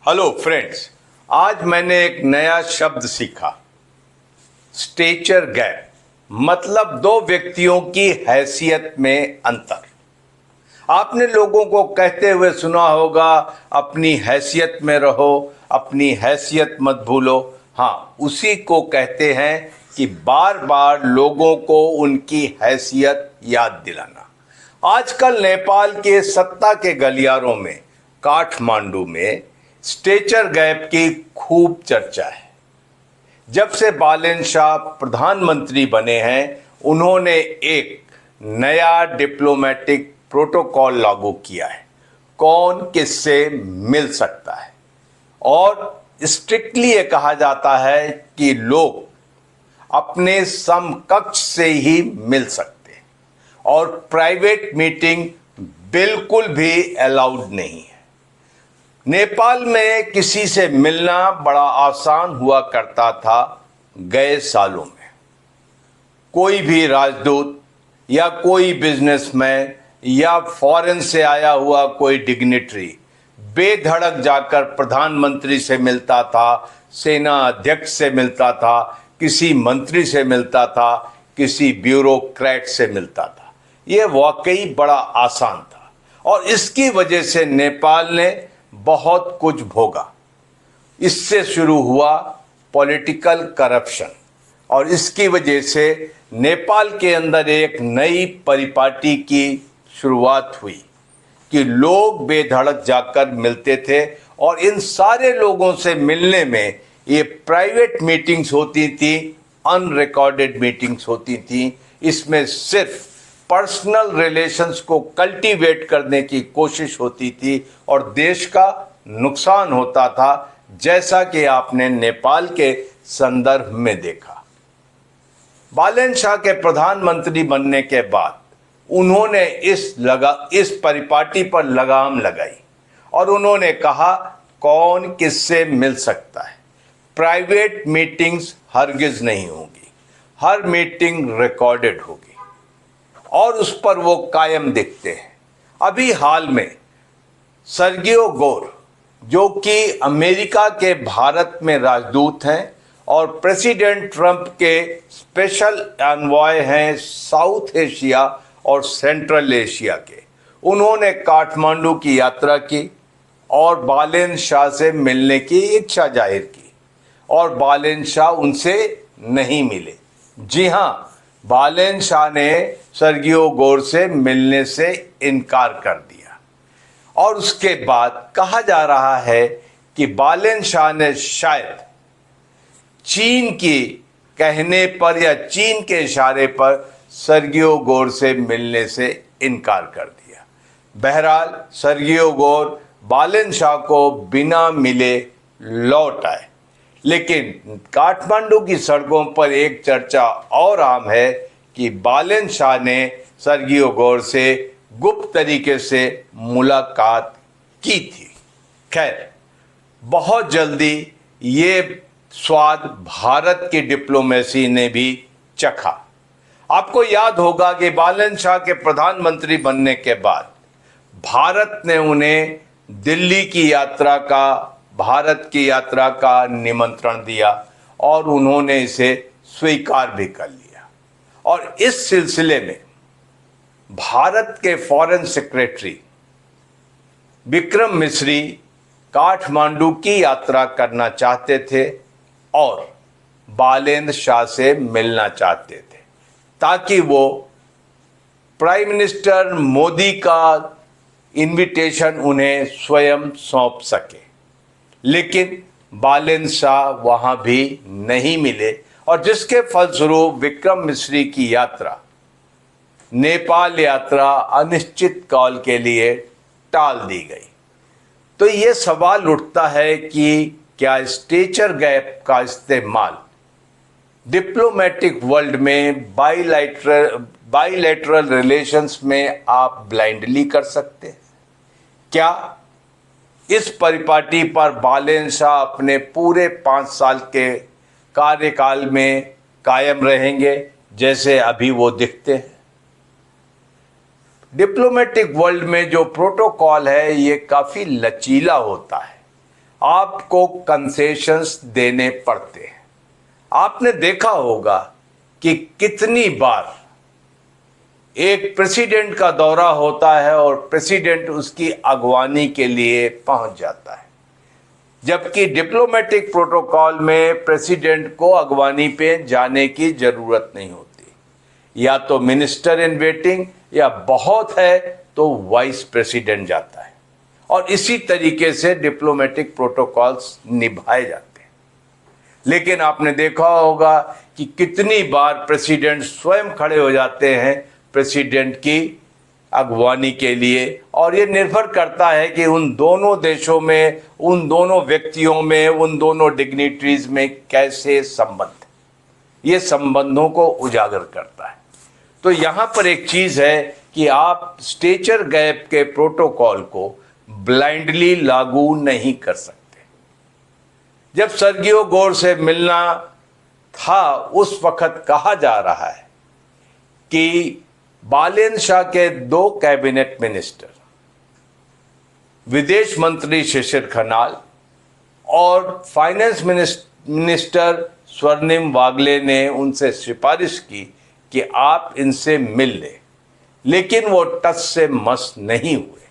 Hello friends, आज मैंने एक नया शब्द सीखा। स्टेचर गैप मतलब दो व्यक्तियों की हैसियत में अंतर। आपने लोगों को कहते हुए सुना होगा, अपनी हैसियत में रहो, अपनी हैसियत मत भूलो। हाँ, उसी को कहते हैं कि बार बार लोगों को उनकी हैसियत याद दिलाना। आजकल नेपाल के सत्ता के गलियारों में, काठमांडू में स्टेचर गैप की खूब चर्चा है। जब से बालेन शाह प्रधानमंत्री बने हैं, उन्होंने एक नया डिप्लोमेटिक प्रोटोकॉल लागू किया है। कौन किससे मिल सकता है, और स्ट्रिक्टली ये कहा जाता है कि लोग अपने समकक्ष से ही मिल सकते हैं, और प्राइवेट मीटिंग बिल्कुल भी अलाउड नहीं है। नेपाल में किसी से मिलना बड़ा आसान हुआ करता था गए सालों में। कोई भी राजदूत या कोई बिजनेसमैन या फॉरेन से आया हुआ कोई डिग्निटरी बेधड़क जाकर प्रधानमंत्री से मिलता था, सेना अध्यक्ष से मिलता था, किसी मंत्री से मिलता था, किसी ब्यूरोक्रेट से मिलता था। ये वाकई बड़ा आसान था, और इसकी वजह से नेपाल ने बहुत कुछ भोगा। इससे शुरू हुआ पॉलिटिकल करप्शन, और इसकी वजह से नेपाल के अंदर एक नई परिपाटी की शुरुआत हुई कि लोग बेधड़क जाकर मिलते थे। और इन सारे लोगों से मिलने में ये प्राइवेट मीटिंग्स होती थी, अनरिकॉर्डेड मीटिंग्स होती थी। इसमें सिर्फ पर्सनल रिलेशंस को कल्टीवेट करने की कोशिश होती थी और देश का नुकसान होता था, जैसा कि आपने नेपाल के संदर्भ में देखा। बालेन शाह के प्रधानमंत्री बनने के बाद उन्होंने इस परिपाटी पर लगाम लगाई, और उन्होंने कहा कौन किससे मिल सकता है। प्राइवेट मीटिंग्स हरगिज नहीं होगी, हर मीटिंग रिकॉर्डेड होगी, और उस पर वो कायम दिखते हैं। अभी हाल में सर्गियो गोर, जो कि अमेरिका के भारत में राजदूत हैं और प्रेसिडेंट ट्रंप के स्पेशल एनवॉय हैं साउथ एशिया और सेंट्रल एशिया के, उन्होंने काठमांडू की यात्रा की और बालेन शाह से मिलने की इच्छा जाहिर की, और बालेन शाह उनसे नहीं मिले। जी हाँ, बालेन शाह ने सर्गियो गोर से मिलने से इनकार कर दिया, और उसके बाद कहा जा रहा है कि बालेन शाह ने शायद चीन की कहने पर या चीन के इशारे पर सर्गियो गोर से मिलने से इनकार कर दिया। बहरहाल सर्गियो गोर बालेन शाह को बिना मिले लौट आए। लेकिन काठमांडू की सड़कों पर एक चर्चा और आम है कि बालेन शाह ने सर्गियो गोर से गुप्त तरीके से मुलाकात की थी। खैर, बहुत जल्दी ये स्वाद भारत की डिप्लोमेसी ने भी चखा। आपको याद होगा कि बालेन शाह के प्रधानमंत्री बनने के बाद भारत ने उन्हें दिल्ली की यात्रा का, भारत की यात्रा का निमंत्रण दिया, और उन्होंने इसे स्वीकार भी कर लिया। और इस सिलसिले में भारत के फॉरेन सेक्रेटरी विक्रम मिस्री काठमांडू की यात्रा करना चाहते थे और बालेन शाह से मिलना चाहते थे, ताकि वो प्राइम मिनिस्टर मोदी का इनविटेशन उन्हें स्वयं सौंप सके। लेकिन बालेन शाह वहां भी नहीं मिले, और जिसके फलस्वरूप विक्रम मिस्री की यात्रा, नेपाल यात्रा अनिश्चित काल के लिए टाल दी गई। तो ये सवाल उठता है कि क्या स्टेचर गैप का इस्तेमाल डिप्लोमेटिक वर्ल्ड में बाइलैटरल रिलेशंस में आप ब्लाइंडली कर सकते हैं? क्या इस परिपाटी पर बालेन शाह अपने पूरे 5 साल के कार्यकाल में कायम रहेंगे, जैसे अभी वो दिखते हैं? डिप्लोमेटिक वर्ल्ड में जो प्रोटोकॉल है, ये काफ़ी लचीला होता है। आपको कंसेशंस देने पड़ते हैं। आपने देखा होगा कि कितनी बार एक प्रेसिडेंट का दौरा होता है और प्रेसिडेंट उसकी अगवानी के लिए पहुंच जाता है, जबकि डिप्लोमेटिक प्रोटोकॉल में प्रेसिडेंट को अगवानी पे जाने की जरूरत नहीं होती। या तो मिनिस्टर इन वेटिंग या बहुत है तो वाइस प्रेसिडेंट जाता है, और इसी तरीके से डिप्लोमेटिक प्रोटोकॉल्स निभाए जाते हैं। लेकिन आपने देखा होगा कि कितनी बार प्रेसिडेंट स्वयं खड़े हो जाते हैं प्रेसिडेंट की अगवानी के लिए, और ये निर्भर करता है कि उन दोनों देशों में, उन दोनों व्यक्तियों में, उन दोनों डिग्निटरीज में कैसे संबंध, ये संबंधों को उजागर करता है। तो यहां पर एक चीज है कि आप स्टेचर गैप के प्रोटोकॉल को ब्लाइंडली लागू नहीं कर सकते। जब सर्गियो गोर से मिलना था, उस वक्त कहा जा रहा है कि बालेन शाह के 2 कैबिनेट मिनिस्टर, विदेश मंत्री शिशिर खनाल और फाइनेंस मिनिस्टर स्वर्णिम वागले ने उनसे सिफारिश की कि आप इनसे मिल लें, लेकिन वो टस से मस नहीं हुए।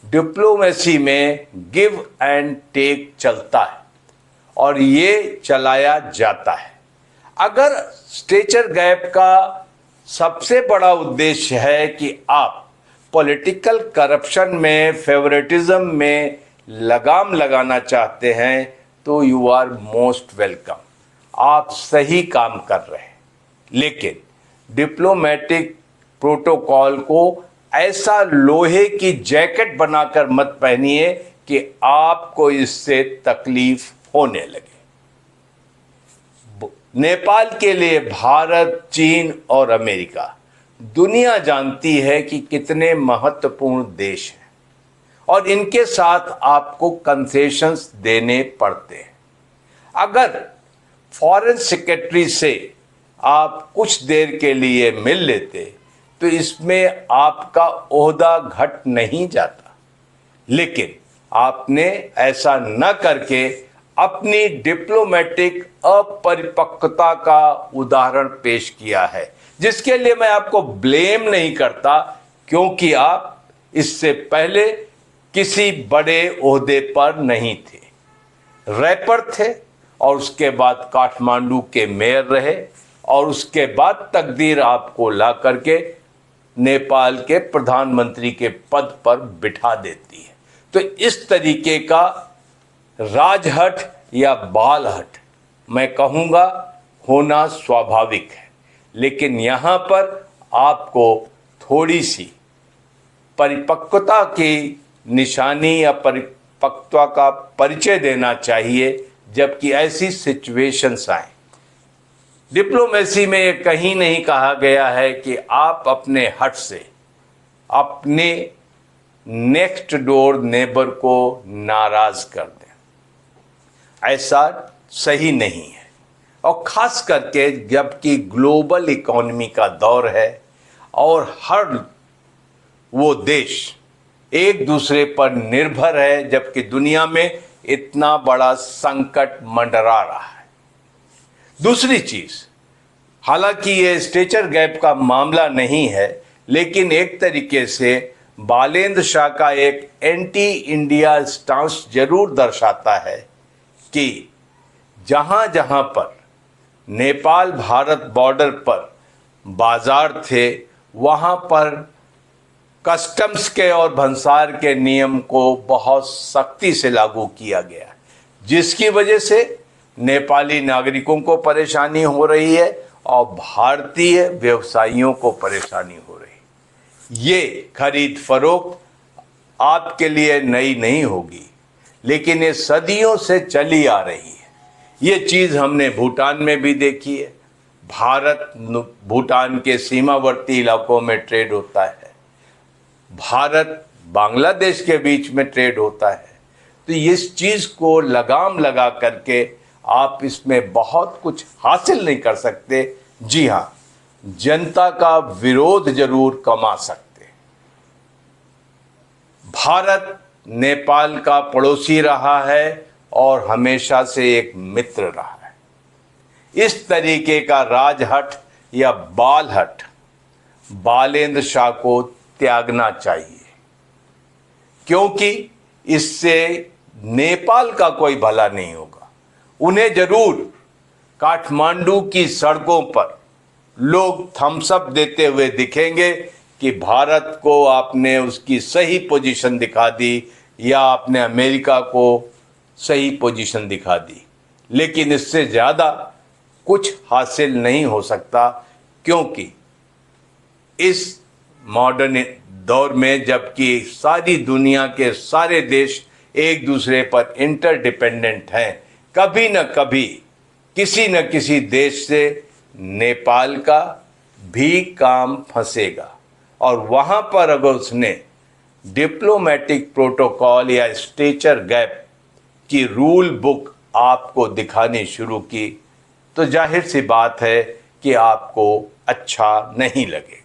डिप्लोमेसी में गिव एंड टेक चलता है और ये चलाया जाता है। अगर स्टेचर गैप का सबसे बड़ा उद्देश्य है कि आप पॉलिटिकल करप्शन में, फेवरेटिज्म में लगाम लगाना चाहते हैं, तो यू आर मोस्ट वेलकम, आप सही काम कर रहे हैं। लेकिन डिप्लोमेटिक प्रोटोकॉल को ऐसा लोहे की जैकेट बनाकर मत पहनिए कि आपको इससे तकलीफ होने लगे। नेपाल के लिए भारत, चीन और अमेरिका, दुनिया जानती है कि कितने महत्वपूर्ण देश हैं, और इनके साथ आपको कंसेशंस देने पड़ते हैं। अगर फॉरेन सेक्रेटरी से आप कुछ देर के लिए मिल लेते तो इसमें आपका ओहदा घट नहीं जाता, लेकिन आपने ऐसा न करके अपनी डिप्लोमेटिक अपरिपक्वता का उदाहरण पेश किया है, जिसके लिए मैं आपको ब्लेम नहीं करता, क्योंकि आप इससे पहले किसी बड़े ओहदे पर नहीं थे। रैपर थे और उसके बाद काठमांडू के मेयर रहे, और उसके बाद तकदीर आपको ला करके नेपाल के प्रधानमंत्री के पद पर बिठा देती है। तो इस तरीके का राजहट या बालहट मैं कहूँगा होना स्वाभाविक है, लेकिन यहाँ पर आपको थोड़ी सी परिपक्वता की निशानी या परिपक्वता का परिचय देना चाहिए जबकि ऐसी सिचुएशंस आए। डिप्लोमेसी में ये कहीं नहीं कहा गया है कि आप अपने हट से अपने नेक्स्ट डोर नेबर को नाराज कर दें, ऐसा सही नहीं है। और खास करके जबकि ग्लोबल इकोनॉमी का दौर है और हर वो देश एक दूसरे पर निर्भर है, जबकि दुनिया में इतना बड़ा संकट मंडरा रहा है। दूसरी चीज, हालांकि ये स्टेचर गैप का मामला नहीं है, लेकिन एक तरीके से बालेंद्र शाह का एक एंटी इंडिया स्टांस जरूर दर्शाता है कि जहां जहां पर नेपाल भारत बॉर्डर पर बाजार थे, वहां पर कस्टम्स के और भंसार के नियम को बहुत सख्ती से लागू किया गया, जिसकी वजह से नेपाली नागरिकों को परेशानी हो रही है और भारतीय व्यवसायियों को परेशानी हो रही है। ये खरीद फरोख्त आपके लिए नई नहीं होगी, लेकिन ये सदियों से चली आ रही है। ये चीज़ हमने भूटान में भी देखी है। भारत भूटान के सीमावर्ती इलाकों में ट्रेड होता है, भारत बांग्लादेश के बीच में ट्रेड होता है। तो इस चीज़ को लगाम लगा करके आप इसमें बहुत कुछ हासिल नहीं कर सकते। जी हाँ, जनता का विरोध जरूर कमा सकते। भारत नेपाल का पड़ोसी रहा है और हमेशा से एक मित्र रहा है। इस तरीके का राजहट या बालहट बालेंद्र शाह को त्यागना चाहिए, क्योंकि इससे नेपाल का कोई भला नहीं होगा। उन्हें जरूर काठमांडू की सड़कों पर लोग थम्स अप देते हुए दिखेंगे कि भारत को आपने उसकी सही पोजीशन दिखा दी या आपने अमेरिका को सही पोजीशन दिखा दी, लेकिन इससे ज़्यादा कुछ हासिल नहीं हो सकता, क्योंकि इस मॉडर्न दौर में जबकि सारी दुनिया के सारे देश एक दूसरे पर इंटरडिपेंडेंट हैं, कभी न कभी किसी न किसी देश से नेपाल का भी काम फंसेगा, और वहाँ पर अगर उसने डिप्लोमेटिक प्रोटोकॉल या स्टेचर गैप की रूल बुक आपको दिखानी शुरू की तो जाहिर सी बात है कि आपको अच्छा नहीं लगेगा।